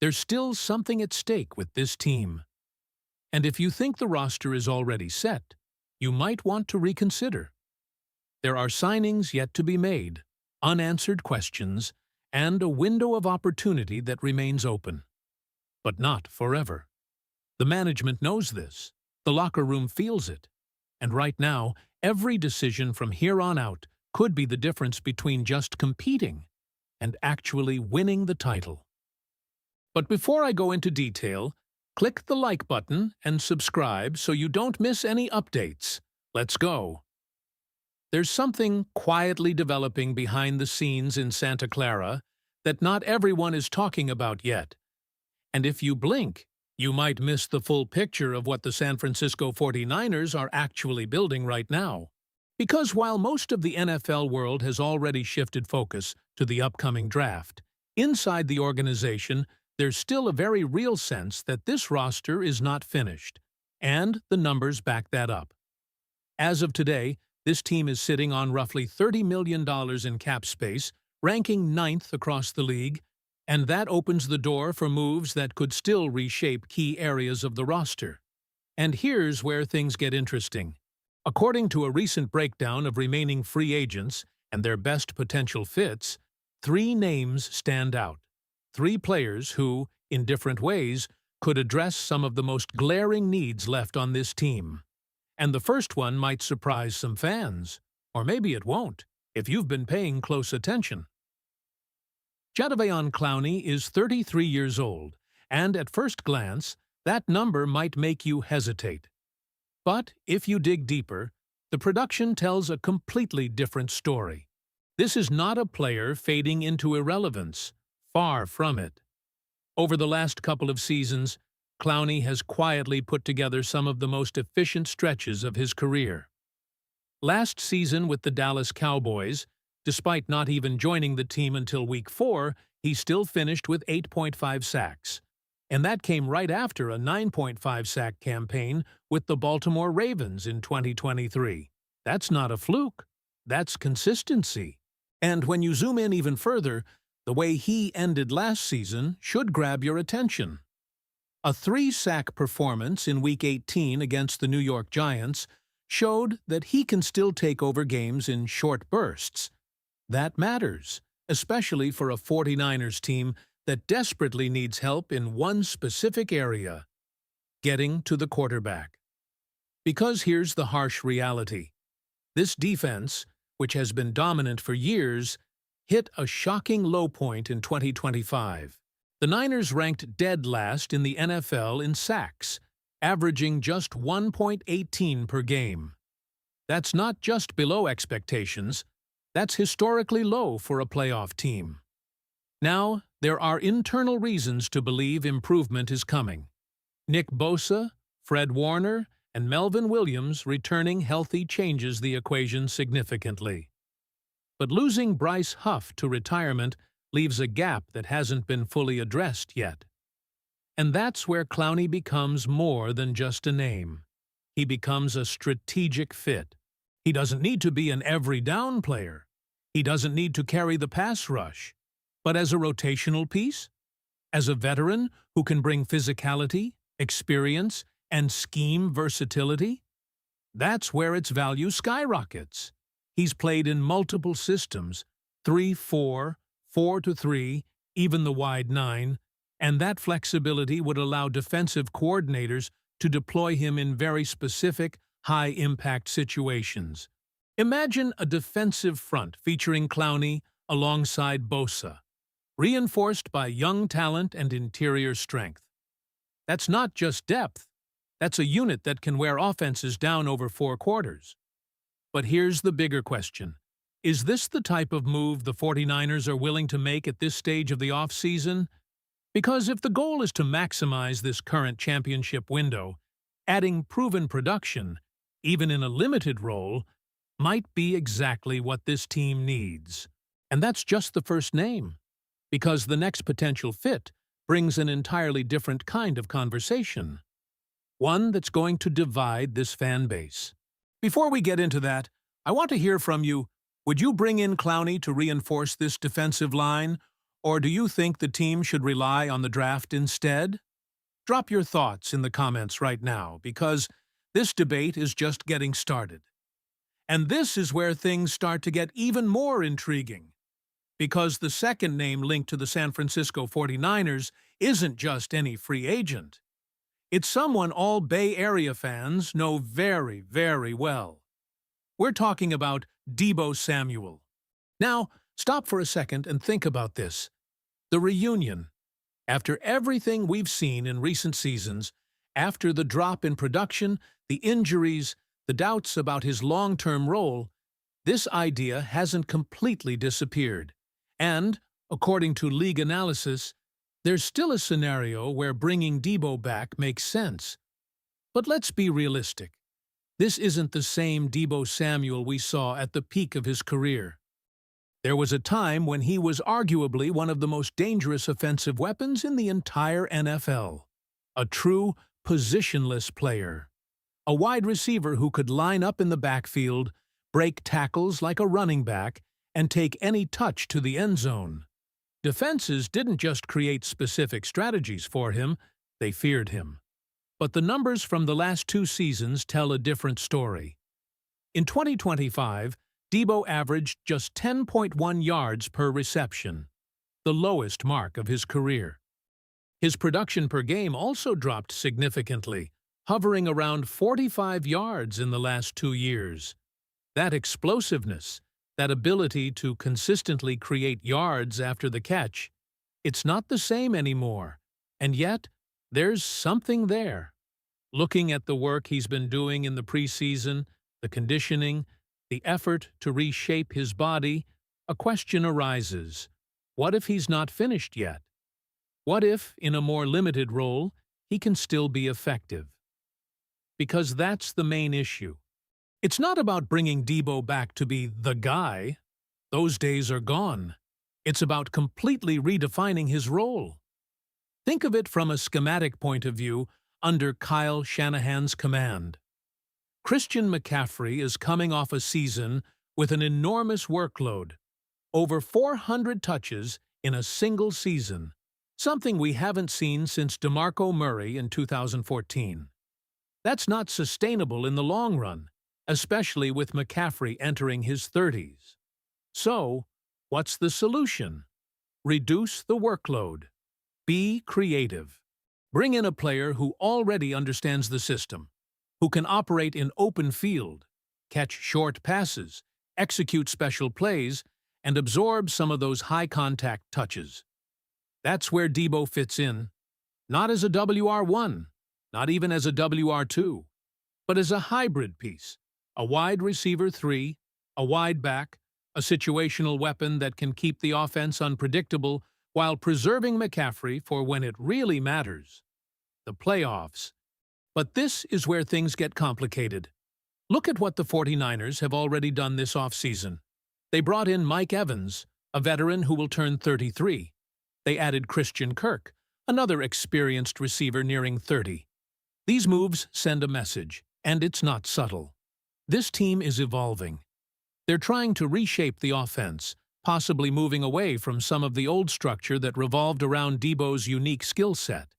there's still something at stake with this team. And if you think the roster is already set, you might want to reconsider. There are signings yet to be made, unanswered questions, and a window of opportunity that remains open. But not forever. The management knows this. The locker room feels it. And right now, every decision from here on out could be the difference between just competing and actually winning the title. But before I go into detail, click the like button and subscribe so you don't miss any updates. Let's go. There's something quietly developing behind the scenes in Santa Clara that not everyone is talking about yet. And if you blink, you might miss the full picture of what the San Francisco 49ers are actually building right now. Because while most of the NFL world has already shifted focus to the upcoming draft, inside the organization, there's still a very real sense that this roster is not finished, and the numbers back that up. As of today, this team is sitting on roughly $30 million in cap space, ranking 9th across the league, and that opens the door for moves that could still reshape key areas of the roster. And here's where things get interesting. According to a recent breakdown of remaining free agents and their best potential fits, 3 names stand out. 3 players who, in different ways, could address some of the most glaring needs left on this team. And the first one might surprise some fans. Or maybe it won't, if you've been paying close attention. Jadeveon Clowney is 33 years old, and at first glance, that number might make you hesitate. But if you dig deeper, the production tells a completely different story. This is not a player fading into irrelevance. Far from it. Over the last couple of seasons, Clowney has quietly put together some of the most efficient stretches of his career. Last season with the Dallas Cowboys, despite not even joining the team until Week 4, he still finished with 8.5 sacks. And that came right after a 9.5 sack campaign with the Baltimore Ravens in 2023. That's not a fluke. That's consistency. And when you zoom in even further, the way he ended last season should grab your attention. A 3-sack performance in Week 18 against the New York Giants showed that he can still take over games in short bursts. That matters, especially for a 49ers team that desperately needs help in one specific area: getting to the quarterback. Because here's the harsh reality. This defense, which has been dominant for years, hit a shocking low point in 2025. The Niners ranked dead last in the NFL in sacks, averaging just 1.18 per game. That's not just below expectations, that's historically low for a playoff team. Now, there are internal reasons to believe improvement is coming. Nick Bosa, Fred Warner, and Melvin Williams returning healthy changes the equation significantly. But losing Bryce Huff to retirement leaves a gap that hasn't been fully addressed yet. And that's where Clowney becomes more than just a name. He becomes a strategic fit. He doesn't need to be an every-down player. He doesn't need to carry the pass rush. But as a rotational piece, as a veteran who can bring physicality, experience, and scheme versatility, that's where its value skyrockets. He's played in multiple systems, 3-4, 4-3, even the wide 9, and that flexibility would allow defensive coordinators to deploy him in very specific, high-impact situations. Imagine a defensive front featuring Clowney alongside Bosa, reinforced by young talent and interior strength. That's not just depth. That's a unit that can wear offenses down over 4 quarters. But here's the bigger question. Is this the type of move the 49ers are willing to make at this stage of the offseason? Because if the goal is to maximize this current championship window, adding proven production, even in a limited role, might be exactly what this team needs. And that's just the first name. Because the next potential fit brings an entirely different kind of conversation. One that's going to divide this fan base. Before we get into that, I want to hear from you. Would you bring in Clowney to reinforce this defensive line? Or do you think the team should rely on the draft instead? Drop your thoughts in the comments right now, because this debate is just getting started. And this is where things start to get even more intriguing, because the second name linked to the San Francisco 49ers isn't just any free agent. It's someone all Bay Area fans know very, very well. We're talking about Deebo Samuel. Now, stop for a second and think about this. The reunion. After everything we've seen in recent seasons, after the drop in production, the injuries, the doubts about his long-term role, this idea hasn't completely disappeared. And, according to league analysis, there's still a scenario where bringing Deebo back makes sense. But let's be realistic. This isn't the same Deebo Samuel we saw at the peak of his career. There was a time when he was arguably one of the most dangerous offensive weapons in the entire NFL. A true, positionless player. A wide receiver who could line up in the backfield, break tackles like a running back, and take any touch to the end zone. Defenses didn't just create specific strategies for him, they feared him. But the numbers from the last 2 seasons tell a different story. In 2025, Deebo averaged just 10.1 yards per reception, the lowest mark of his career. His production per game also dropped significantly, hovering around 45 yards in the last 2 years. That explosiveness, that ability to consistently create yards after the catch, it's not the same anymore, and yet there's something there. Looking at the work he's been doing in the preseason, the conditioning, the effort to reshape his body, a question arises. What if he's not finished yet? What if, in a more limited role, he can still be effective? Because that's the main issue. It's not about bringing Deebo back to be the guy. Those days are gone. It's about completely redefining his role. Think of it from a schematic point of view under Kyle Shanahan's command. Christian McCaffrey is coming off a season with an enormous workload, over 400 touches in a single season, something we haven't seen since DeMarco Murray in 2014. That's not sustainable in the long run, especially with McCaffrey entering his 30s. So, what's the solution? Reduce the workload. Be creative. Bring in a player who already understands the system, who can operate in open field, catch short passes, execute special plays, and absorb some of those high-contact touches. That's where Deebo fits in, not as a WR1, not even as a WR2, but as a hybrid piece, a wide receiver 3, a wide back, a situational weapon that can keep the offense unpredictable while preserving McCaffrey for when it really matters, the playoffs. But this is where things get complicated. Look at what the 49ers have already done this offseason. They brought in Mike Evans, a veteran who will turn 33. They added Christian Kirk, another experienced receiver nearing 30. These moves send a message, and it's not subtle. This team is evolving. They're trying to reshape the offense, possibly moving away from some of the old structure that revolved around Deebo's unique skill set.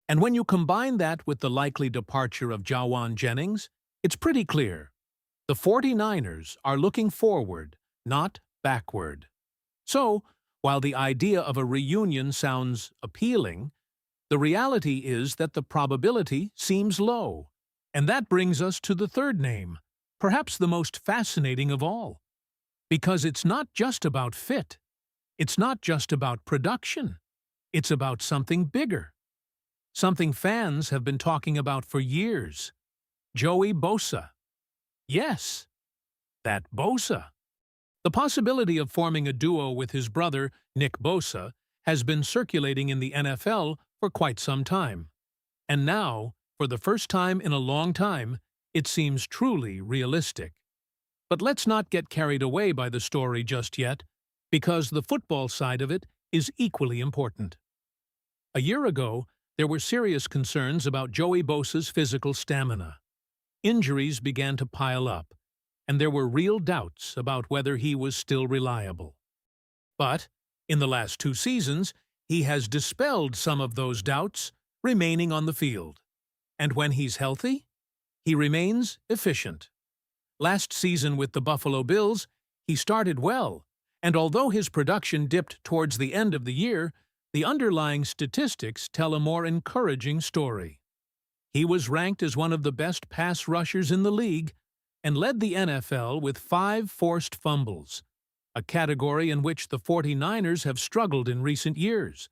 And when you combine that with the likely departure of Jauan Jennings, it's pretty clear. The 49ers are looking forward, not backward. So, while the idea of a reunion sounds appealing, the reality is that the probability seems low. And that brings us to the third name, perhaps the most fascinating of all. Because it's not just about fit. It's not just about production. It's about something bigger. Something fans have been talking about for years. Joey Bosa. Yes, that Bosa. The possibility of forming a duo with his brother, Nick Bosa, has been circulating in the NFL for quite some time. And now, for the first time in a long time, it seems truly realistic. But let's not get carried away by the story just yet, because the football side of it is equally important. A year ago, there were serious concerns about Joey Bosa's physical stamina. Injuries began to pile up, and there were real doubts about whether he was still reliable. But, In the last 2 seasons, he has dispelled some of those doubts, remaining on the field. And when he's healthy, he remains efficient. Last season with the Buffalo Bills, he started well, and although his production dipped towards the end of the year, the underlying statistics tell a more encouraging story. He was ranked as one of the best pass rushers in the league and led the NFL with 5 forced fumbles, a category in which the 49ers have struggled in recent years.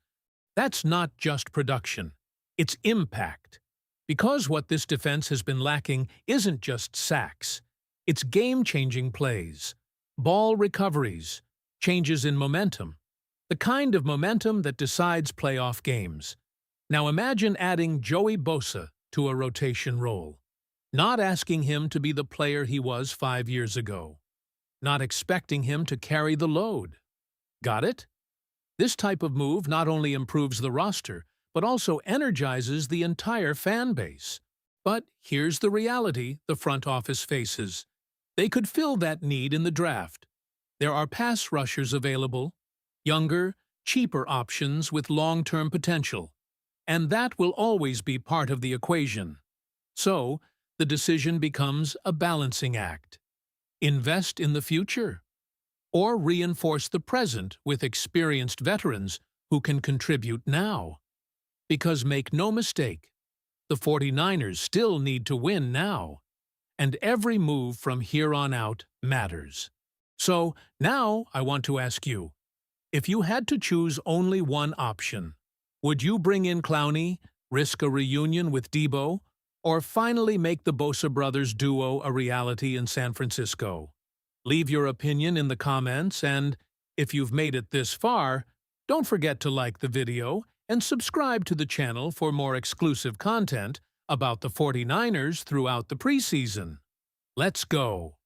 That's not just production, it's impact. Because what this defense has been lacking isn't just sacks, it's game-changing plays, ball recoveries, changes in momentum, the kind of momentum that decides playoff games. Now imagine adding Joey Bosa to a rotation role, not asking him to be the player he was 5 years ago, not expecting him to carry the load. Got it? This type of move not only improves the roster, but also energizes the entire fan base. But here's the reality the front office faces. They could fill that need in the draft. There are pass rushers available, younger, cheaper options with long-term potential, and that will always be part of the equation. So, the decision becomes a balancing act. Invest in the future, or reinforce the present with experienced veterans who can contribute now. Because make no mistake, the 49ers still need to win now, and every move from here on out matters. So, now I want to ask you, if you had to choose only one option, would you bring in Clowney, risk a reunion with Debo, or finally make the Bosa brothers duo a reality in San Francisco? Leave your opinion in the comments, and if you've made it this far, don't forget to like the video and subscribe to the channel for more exclusive content about the 49ers throughout the preseason. Let's go!